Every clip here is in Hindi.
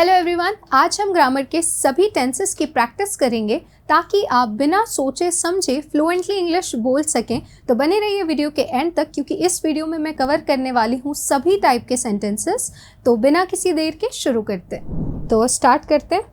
हेलो एवरीवन, आज हम ग्रामर के सभी टेंसेस की प्रैक्टिस करेंगे ताकि आप बिना सोचे समझे फ्लुएंटली इंग्लिश बोल सकें। तो बने रहिए वीडियो के एंड तक, क्योंकि इस वीडियो में मैं कवर करने वाली हूँ सभी टाइप के सेंटेंसेस। तो बिना किसी देर के शुरू करते हैं। तो स्टार्ट करते हैं।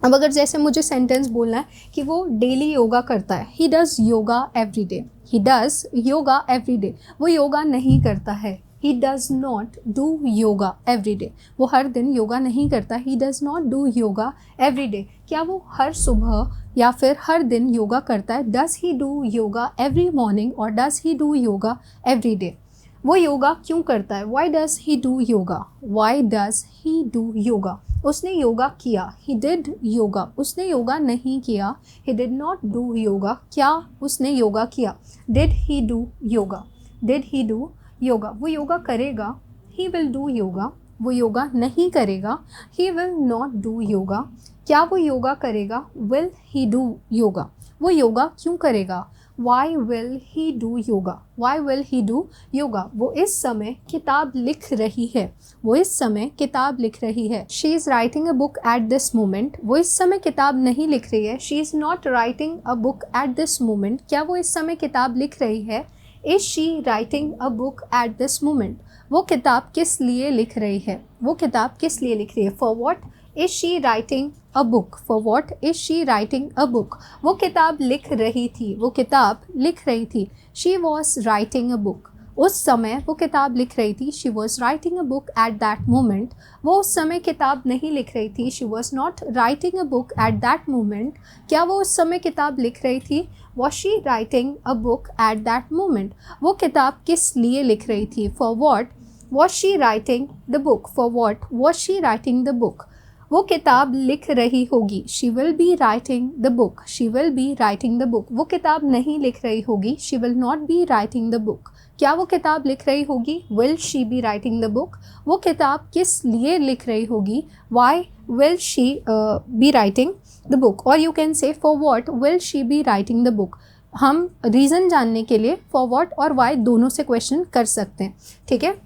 अब अगर जैसे मुझे सेंटेंस बोलना है कि वो डेली योगा करता है, he does yoga every day, he does yoga every day, वो योगा नहीं करता है। He does not do yoga every day, वो हर दिन योगा नहीं करता। He does not do yoga every day, क्या वो हर सुबह या फिर हर दिन योगा करता है। Does he do yoga every morning और does he do yoga every day, वो योगा क्यों करता है। Why does he do yoga, why does he do yoga, उसने योगा किया। ही डिड योगा, उसने योगा नहीं किया। ही डिड नॉट डू योगा, क्या उसने योगा किया। Did he do yoga, did he do yoga, वो योगा करेगा। ही विल डू योगा, वो योगा नहीं करेगा। He will not do yoga, क्या वो योगा करेगा। विल ही डू योगा, वो योगा क्यों करेगा। Why will he do yoga, why will he do yoga, वो इस समय किताब लिख रही है। वो इस समय किताब लिख रही है। She is writing a book at this moment, वो इस समय किताब नहीं लिख रही है। She is not writing a book at this moment, क्या वो इस समय किताब लिख रही है। Is she writing a book at this moment, वो किताब किस लिए लिख रही है। वो किताब किस लिए लिख रही है। For what is she writing a book, for what is she writing a book, वो किताब लिख रही थी, वो किताब लिख रही थी। She was writing a book, उस समय वो किताब लिख रही थी। She was writing a book at that moment, वो उस समय किताब नहीं लिख रही थी। She was not writing a book at that moment, क्या वो उस समय किताब लिख रही थी। Was she writing a book at that moment, वो किताब किस लिए लिख रही थी। For what was she writing the book, for what was she writing the book, वो किताब लिख रही होगी। She will be writing the book, she will be writing the book, वो किताब नहीं लिख रही होगी। She will not be writing the book, क्या वो किताब लिख रही होगी। Will she be writing the book, वो किताब किस लिए लिख रही होगी। Why will she be writing the book, और you can say for what will she be writing the book. हम रीज़न जानने के लिए फॉर वॉट और वाई दोनों से क्वेश्चन कर सकते हैं, ठीक है।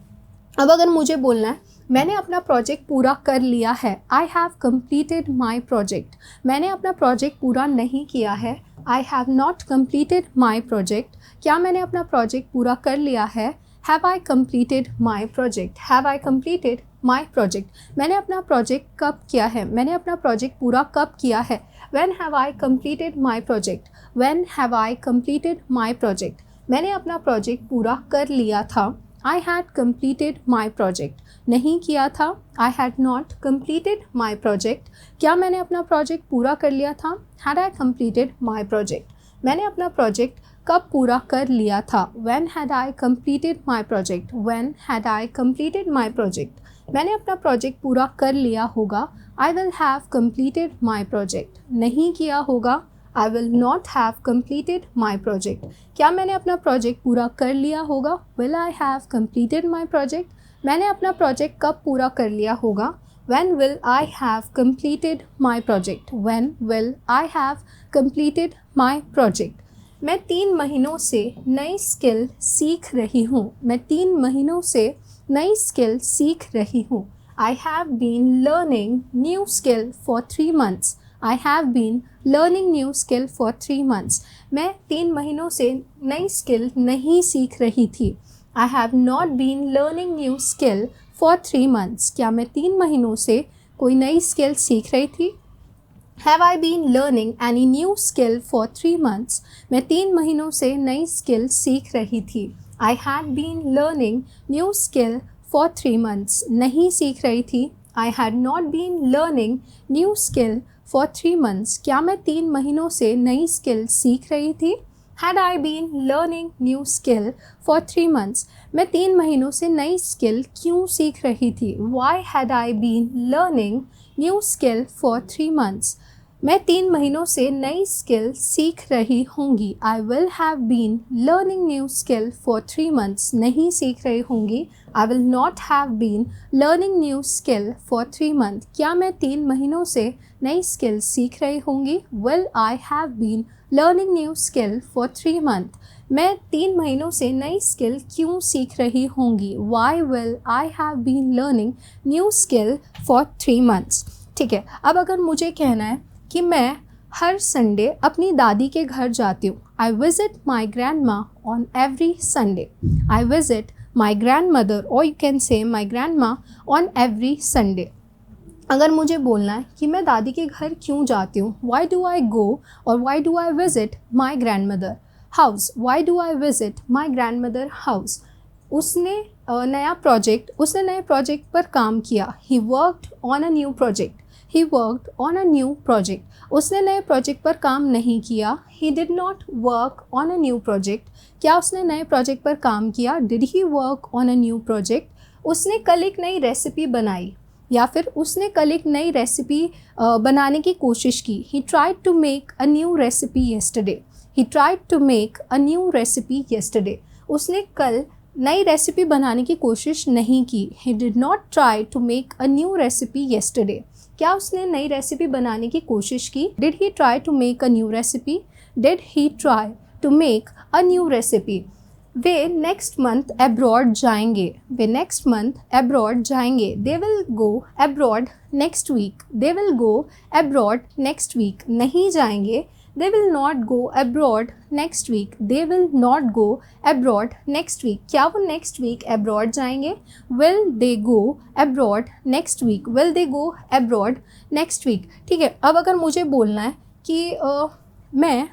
अब अगर मुझे बोलना है मैंने अपना प्रोजेक्ट पूरा कर लिया है, I have completed my project, मैंने अपना प्रोजेक्ट पूरा नहीं किया है। आई have not completed my project, क्या मैंने अपना प्रोजेक्ट पूरा कर लिया है। Have I completed my project, have I completed my project, मैंने अपना प्रोजेक्ट कब किया है, मैंने अपना प्रोजेक्ट पूरा कब किया है। When have I completed my project, when have I completed my project, मैंने अपना प्रोजेक्ट पूरा कर लिया था। I had completed my project, नहीं किया था। I had not completed my project, क्या मैंने अपना प्रोजेक्ट पूरा कर लिया था। Had I completed my project, मैंने अपना प्रोजेक्ट कब पूरा कर लिया था। When had I completed my project, when had I completed my project, मैंने अपना प्रोजेक्ट पूरा कर लिया होगा। I will have completed my project, नहीं किया होगा। I will not have completed my project, क्या मैंने अपना प्रोजेक्ट पूरा कर लिया होगा। Will I have completed my project, मैंने अपना प्रोजेक्ट कब पूरा कर लिया होगा। When will I have completed my project, when will I have completed my project, मैं 3 महीनों से नई स्किल सीख रही हूँ, मैं 3 महीनों से नई स्किल सीख रही हूँ। I have been learning new skill for 3 months, I have been learning new skill for 3 months, मैं 3 महीनों से नई स्किल नहीं सीख रही थी। I have not been learning new skill for 3 months, क्या मैं 3 महीनों से कोई नई स्किल सीख रही थी। Have I been learning any new skill for 3 months, मैं 3 महीनों से नई स्किल सीख रही थी। I had been learning new skill for 3 months, नहीं सीख रही थी। I had not been learning new skill for 3 months, क्या मैं 3 महीनों से नई स्किल सीख रही थी। Had I been learning new skill for 3 months, मैं 3 महीनों से नई स्किल क्यों सीख रही थी। Why had I been learning new skill for 3 months, मैं 3 महीनों से नई स्किल सीख रही होंगी। I will have been learning new skill for 3 months, नहीं सीख रही होंगी। I will not have been learning new skill for 3 months, क्या मैं 3 महीनों से नई स्किल सीख रही होंगी। Will I have been learning new skill for 3 months, मैं 3 महीनों से नई स्किल क्यों सीख रही होंगी। Why will I have been learning new skill for 3 months, ठीक है, अब अगर मुझे कहना है कि मैं हर संडे अपनी दादी के घर जाती हूँ, I visit my grandma on every Sunday. I visit my grandmother और you can say my grandma on every Sunday. अगर मुझे बोलना है कि मैं दादी के घर क्यों जाती हूँ, वाई डू आई गो और why do I visit my grand mother house, why do I visit my grand mother house. उसने नए प्रोजेक्ट पर काम किया, he worked on a new project, he worked on a new project. उसने नए प्रोजेक्ट पर काम नहीं किया, ही did not work on a new project. क्या उसने नए प्रोजेक्ट पर काम किया, did he work on a new project. उसने कल एक नई रेसिपी बनाई, या फिर उसने कल एक नई रेसिपी बनाने की कोशिश की, he tried to make a new recipe yesterday, he tried to make a new recipe yesterday. उसने कल नई रेसिपी बनाने की कोशिश नहीं की, he did not try to make a new recipe yesterday. क्या उसने नई रेसिपी बनाने की कोशिश की, did he try to make a new recipe, did he try to make a new recipe. वे नेक्स्ट मंथ अब्रॉड जाएंगे, वे नेक्स्ट मंथ अब्रॉड जाएंगे, they will go abroad next week, they will go abroad next week. नहीं जाएंगे, they will not go abroad next week, they will not go abroad next week। क्या वो next week abroad जाएंगे, will they go abroad next week, will they go abroad next week। ठीक है, अब अगर मुझे बोलना है कि मैं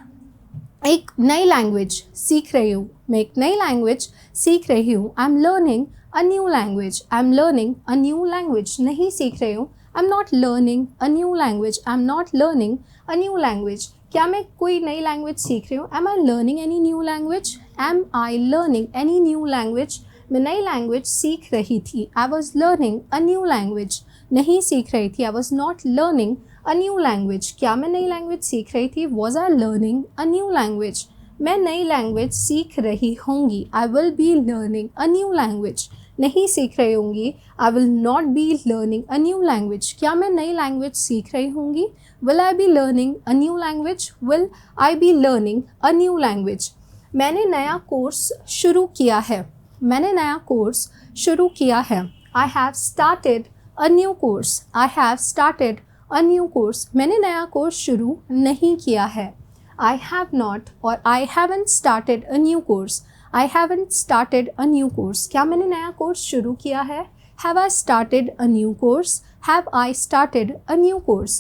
एक नई लैंग्वेज सीख रही हूँ, मैं एक नई लैंग्वेज सीख रही हूँ, I am learning a new language, I am learning a new language. नहीं सीख रही हूँ, I am not learning a new language, I am not learning a new language. क्या मैं कोई नई लैंग्वेज सीख रही हूँ, am I learning any new language, am I learning any new language. मैं नई लैंग्वेज सीख रही थी, I was learning a new language. नहीं सीख रही थी, I was not learning a new language. क्या मैं नई लैंग्वेज सीख रही थी, was I learning a new language. मैं नई लैंग्वेज सीख रही होंगी, I will be learning a new language. नहीं सीख रही होंगी, I will not be learning a new language. क्या मैं नई लैंग्वेज सीख रही होंगी, will I be learning a new language, will I be learning a new language. मैंने नया कोर्स शुरू किया है, मैंने नया कोर्स शुरू किया है, I have started a new course, I have started a new course. मैंने नया कोर्स शुरू नहीं किया है, I have not और I haven't started a new course, I haven't started a new course। क्या मैंने नया कोर्स शुरू किया है, have I started a new course, have I started a new course।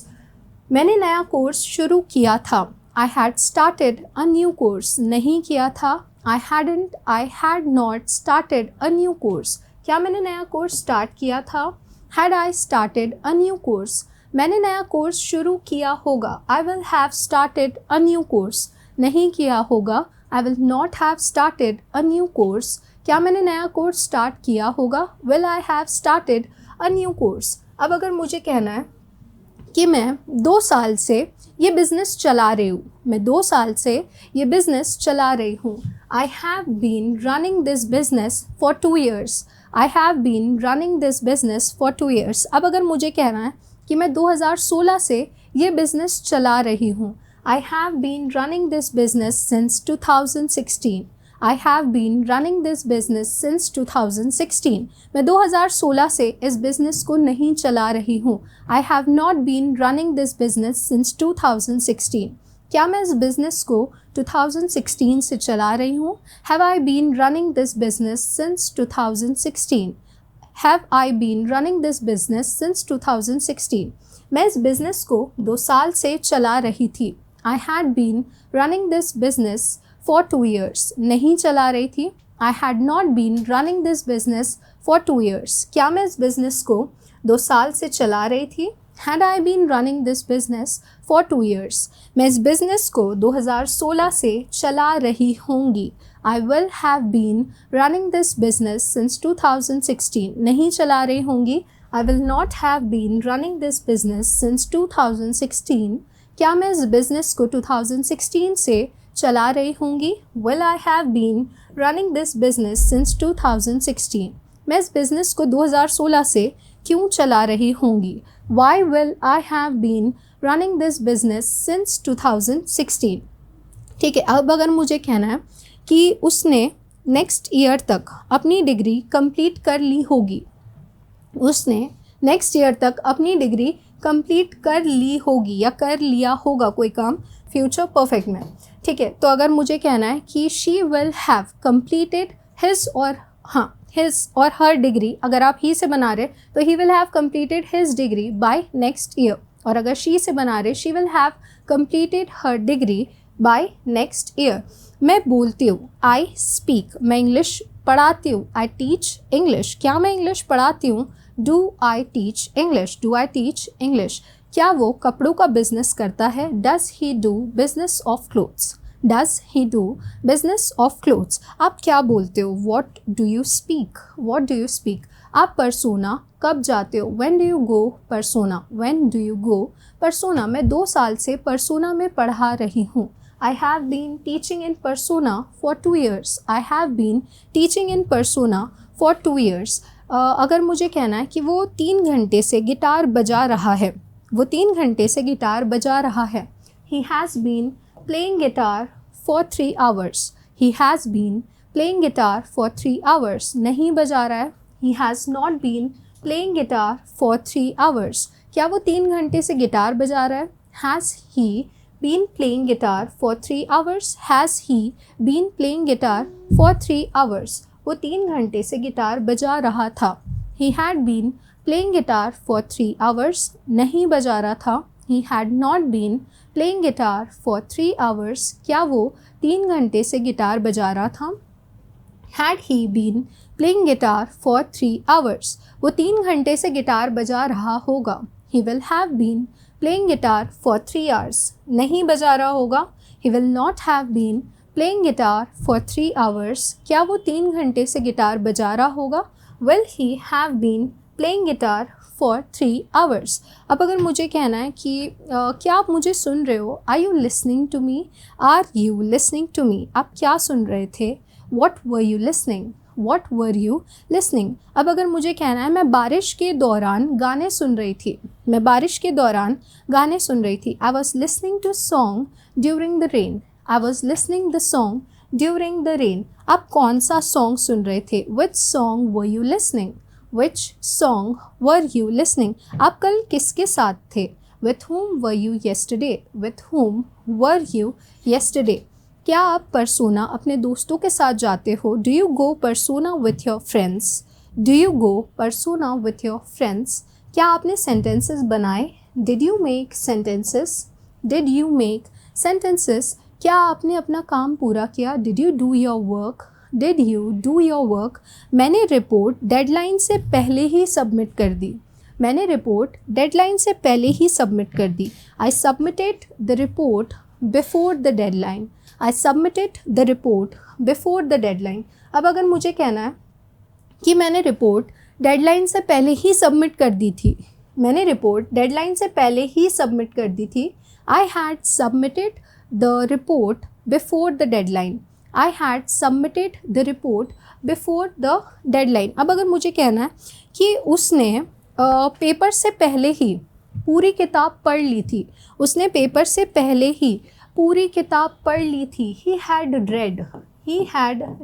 मैंने नया कोर्स शुरू किया था, I had started a new course। नहीं किया था, I hadn't, I had not started a new course। क्या मैंने नया कोर्स स्टार्ट किया था, had I started a new course। मैंने नया कोर्स शुरू किया होगा, I will have started a new course. नहीं किया होगा, I will not have started a new course. क्या मैंने नया कोर्स स्टार्ट किया होगा, will I have started a new course. अब अगर मुझे कहना है कि मैं 2 साल से ये बिज़नेस चला रही हूँ, मैं 2 साल से ये बिज़नेस चला रही हूँ, I have been running this business for 2 years, I have been running this business for 2 years। अब अगर मुझे कहना है कि मैं 2016 से ये बिज़नेस चला रही हूँ, I have been running this business since 2016, I have been running this business since 2016। मैं 2016 से इस बिज़नेस को नहीं चला रही हूँ, I have not been running this business since 2016। क्या मैं इस बिज़नेस को 2016 से चला रही हूँ, have I been running this business since 2016, Have I been running this business since 2016। मैं इस बिज़नेस को 2 साल से चला रही थी, I had been running this business for 2 years। नहीं चला रही थी, I had not been running this business for 2 years। क्या मैं इस बिज़नेस को 2 साल से चला रही थी, had I been running this business for 2 years। मैं इस बिज़नेस को 2016 से चला रही होंगी, I will have been running this business since 2016। नहीं चला रही होंगी, I will not have been running this business since 2016। क्या मैं इस बिज़नेस को 2016 से चला रही होंगी, will I have been running this business since 2016। मैं इस बिज़नेस को 2016 से क्यों चला रही होंगी, why will I have been running this business since 2016। ठीक है, अब अगर मुझे कहना है कि उसने नेक्स्ट ईयर तक अपनी डिग्री कंप्लीट कर ली होगी, उसने नेक्स्ट ईयर तक अपनी डिग्री कंप्लीट कर ली होगी या कर लिया होगा कोई काम फ्यूचर परफेक्ट में, ठीक है। तो अगर मुझे कहना है कि she will have completed his और हर डिग्री, अगर आप ही से बना रहे तो he will have completed his degree by next year, और अगर शी से बना रहे she will have completed her degree by next year. मैं बोलती हूँ, आई स्पीक, मैं इंग्लिश पढ़ाती हूँ, आई टीच इंग्लिश, क्या मैं इंग्लिश पढ़ाती हूँ, do I teach English, do I teach English. क्या वो कपड़ों का बिजनेस करता है, does he do business of clothes, does he do business of clothes. आप क्या बोलते हो, what do you speak, what do you speak. आप परसोना कब जाते हो, when do you go persona, when do you go persona. मैं 2 साल से परसोना में पढ़ा रही हूँ, I have been teaching in persona for 2 years. I have been teaching in persona for 2 years. अगर मुझे कहना है कि वो 3 घंटे से गिटार बजा रहा है, वो 3 घंटे से गिटार बजा रहा है। He has been playing guitar for 3 hours. He has been playing guitar for 3 hours. नहीं बजा रहा है, He has not been playing guitar for 3 hours. क्या वो 3 घंटे से गिटार बजा रहा है, Has he been playing guitar for 3 hours? Has he been playing guitar for 3 hours? वो 3 घंटे से गिटार बजा रहा था। He had been playing guitar for 3 hours. नहीं बजा रहा था, He had not been playing guitar for 3 hours. क्या वो 3 घंटे से गिटार बजा रहा था, Had he been playing guitar for 3 hours? वो 3 घंटे से गिटार बजा रहा होगा, He will have been playing guitar for 3 hours. नहीं बजा रहा होगा, He will not have been playing guitar for 3 hours. क्या वो 3 घंटे से गिटार बजा रहा होगा, Will he have been playing guitar for 3 hours. अब अगर मुझे कहना है कि क्या आप मुझे सुन रहे हो, Are you listening to me? Are you listening to me? आप क्या सुन रहे थे, What were you listening? What were you listening? अब अगर मुझे कहना है मैं बारिश के दौरान गाने सुन रही थी, मैं बारिश के दौरान गाने सुन रही थी, I was listening to song during the rain. I was listening the song during the rain. आप कौन सा सॉन्ग सुन रहे थे, Which song were you listening? Which song were you listening? आप कल किसके साथ थे, With whom were you yesterday? With whom were you yesterday? क्या आप परसोना अपने दोस्तों के साथ जाते हो, do you go persona with your friends, do you go persona with your friends. क्या आपने सेंटेंसेस बनाए, did you make sentences, did you make sentences. क्या आपने अपना काम पूरा किया, did you do your work, did you do your work. मैंने रिपोर्ट डेडलाइन से पहले ही सबमिट कर दी, मैंने रिपोर्ट डेडलाइन से पहले ही सबमिट कर दी, I submitted the report before the deadline, I submitted the report before the deadline. अब अगर मुझे कहना है कि मैंने रिपोर्ट डेडलाइन से पहले ही सबमिट कर दी थी, मैंने रिपोर्ट डेडलाइन से पहले ही सबमिट कर दी थी, I had submitted the report before the deadline. I had submitted the report before the deadline. अब अगर मुझे कहना है कि उसने पेपर से पहले ही पूरी किताब पढ़ ली थी, उसने पेपर से पहले ही पूरी किताब पढ़ ली थी, he had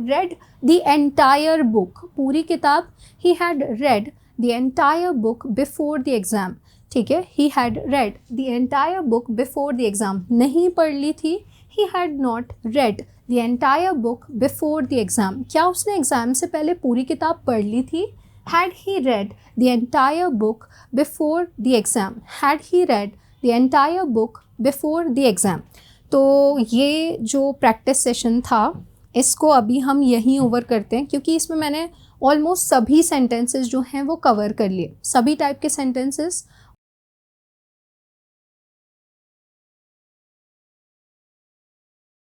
read the entire book. पूरी किताब, he had read the entire book before the exam. ठीक है, he had read the entire book before the exam. नहीं पढ़ ली थी, he had not read the entire book before the exam. क्या उसने एग्ज़ाम से पहले पूरी किताब पढ़ ली थी, had he read the entire book before the exam. Had he read the entire book before the exam. तो ये जो प्रैक्टिस सेशन था इसको अभी हम यहीं ओवर करते हैं, क्योंकि इसमें मैंने ऑलमोस्ट सभी सेंटेंसेस जो हैं वो कवर कर लिए, सभी टाइप के सेंटेंसेस